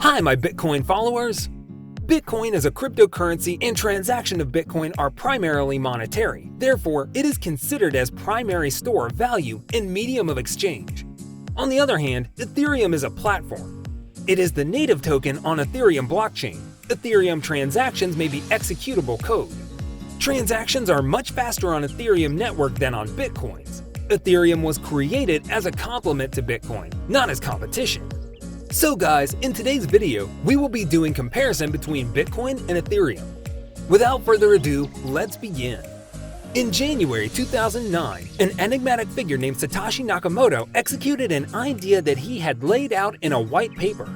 Hi, my Bitcoin followers! Bitcoin as a cryptocurrency and transaction of Bitcoin are primarily monetary. Therefore, it is considered as primary store of value and medium of exchange. On the other hand, Ethereum is a platform. It is the native token on Ethereum blockchain. Ethereum transactions may be executable code. Transactions are much faster on Ethereum network than on Bitcoin's. Ethereum was created as a complement to Bitcoin, not as competition. So guys, in today's video, we will be doing comparison between Bitcoin and Ethereum. Without further ado, let's begin. In January 2009, an enigmatic figure named Satoshi Nakamoto executed an idea that he had laid out in a white paper.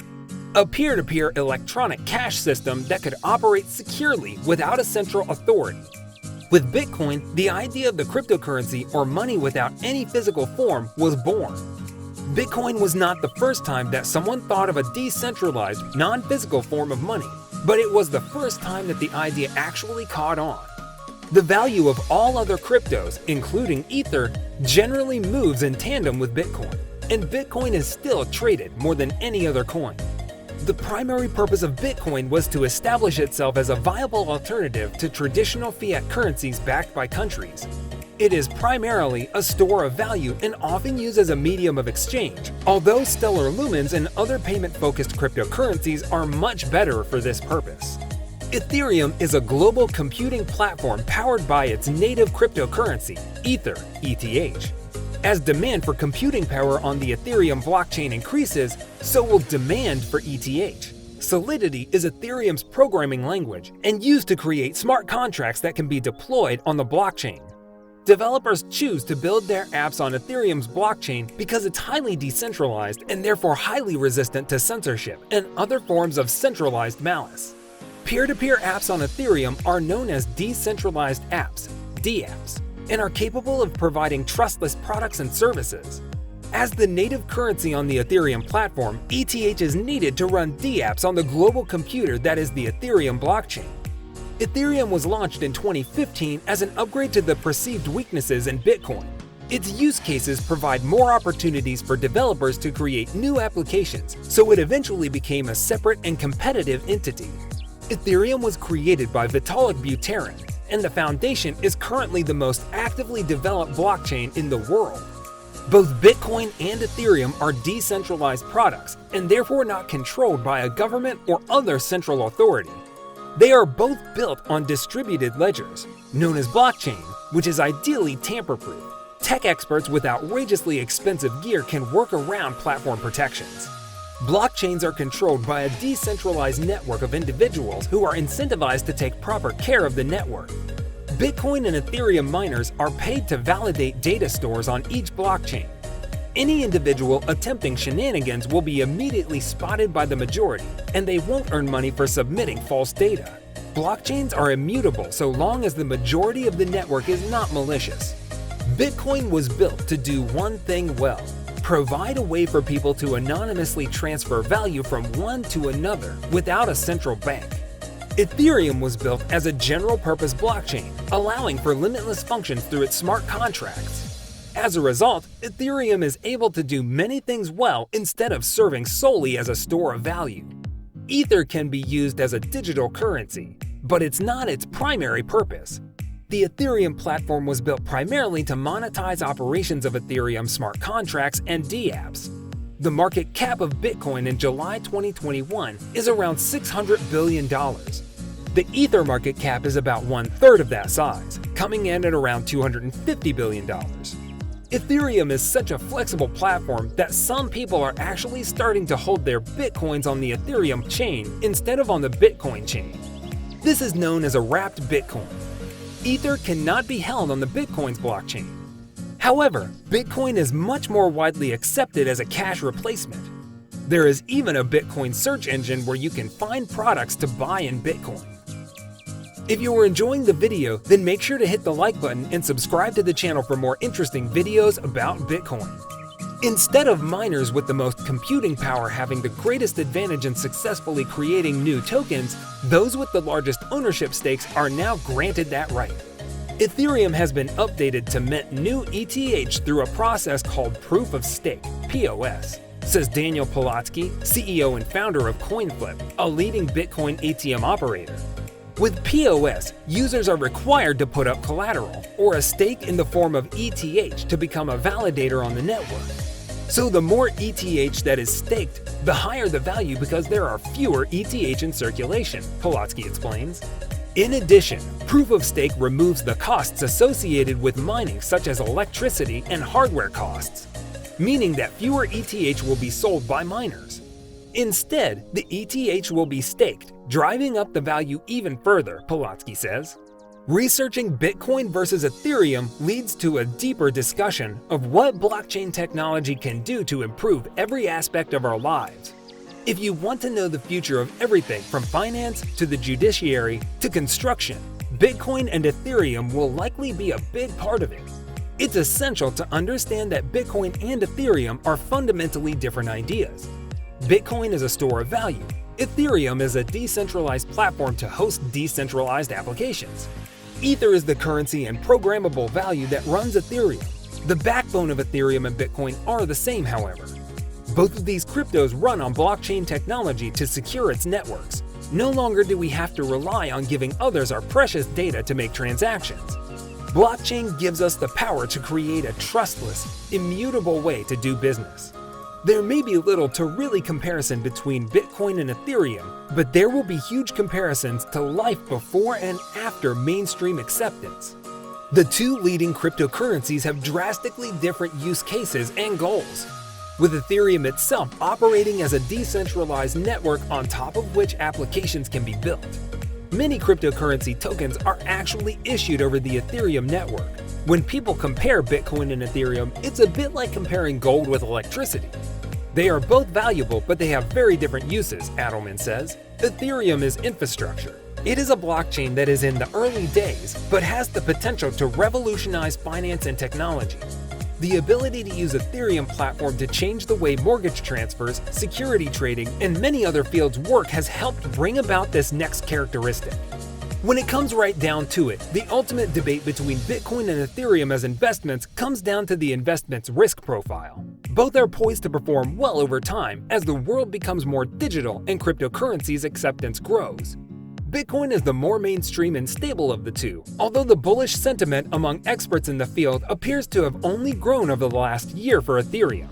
A peer-to-peer electronic cash system that could operate securely without a central authority. With Bitcoin, the idea of the cryptocurrency or money without any physical form was born. Bitcoin was not the first time that someone thought of a decentralized, non-physical form of money, but it was the first time that the idea actually caught on. The value of all other cryptos, including Ether, generally moves in tandem with Bitcoin, and Bitcoin is still traded more than any other coin. The primary purpose of Bitcoin was to establish itself as a viable alternative to traditional fiat currencies backed by countries. It is primarily a store of value and often used as a medium of exchange, although stellar lumens and other payment-focused cryptocurrencies are much better for this purpose. Ethereum is a global computing platform powered by its native cryptocurrency, Ether, ETH. As demand for computing power on the Ethereum blockchain increases, so will demand for ETH. Solidity is Ethereum's programming language and used to create smart contracts that can be deployed on the blockchain. Developers choose to build their apps on Ethereum's blockchain because it's highly decentralized and therefore highly resistant to censorship and other forms of centralized malice. Peer-to-peer apps on Ethereum are known as decentralized apps, DApps, and are capable of providing trustless products and services. As the native currency on the Ethereum platform, ETH is needed to run DApps on the global computer that is the Ethereum blockchain. Ethereum was launched in 2015 as an upgrade to the perceived weaknesses in Bitcoin. Its use cases provide more opportunities for developers to create new applications, so it eventually became a separate and competitive entity. Ethereum was created by Vitalik Buterin, and the foundation is currently the most actively developed blockchain in the world. Both Bitcoin and Ethereum are decentralized products and therefore not controlled by a government or other central authority. They are both built on distributed ledgers, known as blockchain, which is ideally tamper-proof. Tech experts with outrageously expensive gear can work around platform protections. Blockchains are controlled by a decentralized network of individuals who are incentivized to take proper care of the network. Bitcoin and Ethereum miners are paid to validate data stores on each blockchain. Any individual attempting shenanigans will be immediately spotted by the majority, and they won't earn money for submitting false data. Blockchains are immutable so long as the majority of the network is not malicious. Bitcoin was built to do one thing well: provide a way for people to anonymously transfer value from one to another without a central bank. Ethereum was built as a general-purpose blockchain, allowing for limitless functions through its smart contracts. As a result, Ethereum is able to do many things well instead of serving solely as a store of value. Ether can be used as a digital currency, but it's not its primary purpose. The Ethereum platform was built primarily to monetize operations of Ethereum smart contracts and DApps. The market cap of Bitcoin in July 2021 is around $600 billion. The Ether market cap is about one-third of that size, coming in at around $250 billion. Ethereum is such a flexible platform that some people are actually starting to hold their Bitcoins on the Ethereum chain instead of on the Bitcoin chain. This is known as a wrapped Bitcoin. Ether cannot be held on the Bitcoin's blockchain. However, Bitcoin is much more widely accepted as a cash replacement. There is even a Bitcoin search engine where you can find products to buy in Bitcoin. If you are enjoying the video, then make sure to hit the like button and subscribe to the channel for more interesting videos about Bitcoin. Instead of miners with the most computing power having the greatest advantage in successfully creating new tokens, those with the largest ownership stakes are now granted that right. Ethereum has been updated to mint new ETH through a process called Proof of Stake, POS. says Daniel Polotsky, CEO and founder of CoinFlip, a leading Bitcoin ATM operator. With POS, users are required to put up collateral, or a stake in the form of ETH to become a validator on the network. So the more ETH that is staked, the higher the value because there are fewer ETH in circulation, Polotsky explains. In addition, proof of stake removes the costs associated with mining such as electricity and hardware costs, meaning that fewer ETH will be sold by miners. Instead, the ETH will be staked, driving up the value even further, Polotsky says. Researching Bitcoin versus Ethereum leads to a deeper discussion of what blockchain technology can do to improve every aspect of our lives. If you want to know the future of everything from finance to the judiciary to construction, Bitcoin and Ethereum will likely be a big part of it. It's essential to understand that Bitcoin and Ethereum are fundamentally different ideas. Bitcoin is a store of value. Ethereum is a decentralized platform to host decentralized applications. Ether is the currency and programmable value that runs Ethereum. The backbone of Ethereum and Bitcoin are the same, however. Both of these cryptos run on blockchain technology to secure its networks. No longer do we have to rely on giving others our precious data to make transactions. Blockchain gives us the power to create a trustless, immutable way to do business. There may be little to really comparison between Bitcoin and Ethereum, but there will be huge comparisons to life before and after mainstream acceptance. The two leading cryptocurrencies have drastically different use cases and goals, with Ethereum itself operating as a decentralized network on top of which applications can be built. Many cryptocurrency tokens are actually issued over the Ethereum network. When people compare Bitcoin and Ethereum, it's a bit like comparing gold with electricity. They are both valuable, but they have very different uses, Adelman says. Ethereum is infrastructure. It is a blockchain that is in the early days, but has the potential to revolutionize finance and technology. The ability to use Ethereum platform to change the way mortgage transfers, security trading, and many other fields work has helped bring about this next characteristic. When it comes right down to it, the ultimate debate between Bitcoin and Ethereum as investments comes down to the investment's risk profile. Both are poised to perform well over time as the world becomes more digital and cryptocurrency's acceptance grows. Bitcoin is the more mainstream and stable of the two, although the bullish sentiment among experts in the field appears to have only grown over the last year for Ethereum.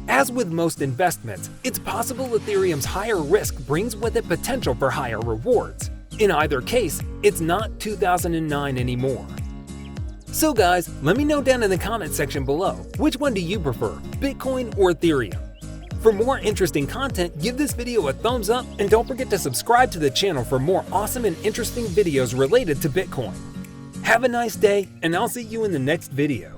As with most investments, it's possible Ethereum's higher risk brings with it potential for higher rewards. In either case, it's not 2009 anymore. So guys, let me know down in the comment section below, which one do you prefer, Bitcoin or Ethereum? For more interesting content, give this video a thumbs up and don't forget to subscribe to the channel for more awesome and interesting videos related to Bitcoin. Have a nice day, and I'll see you in the next video.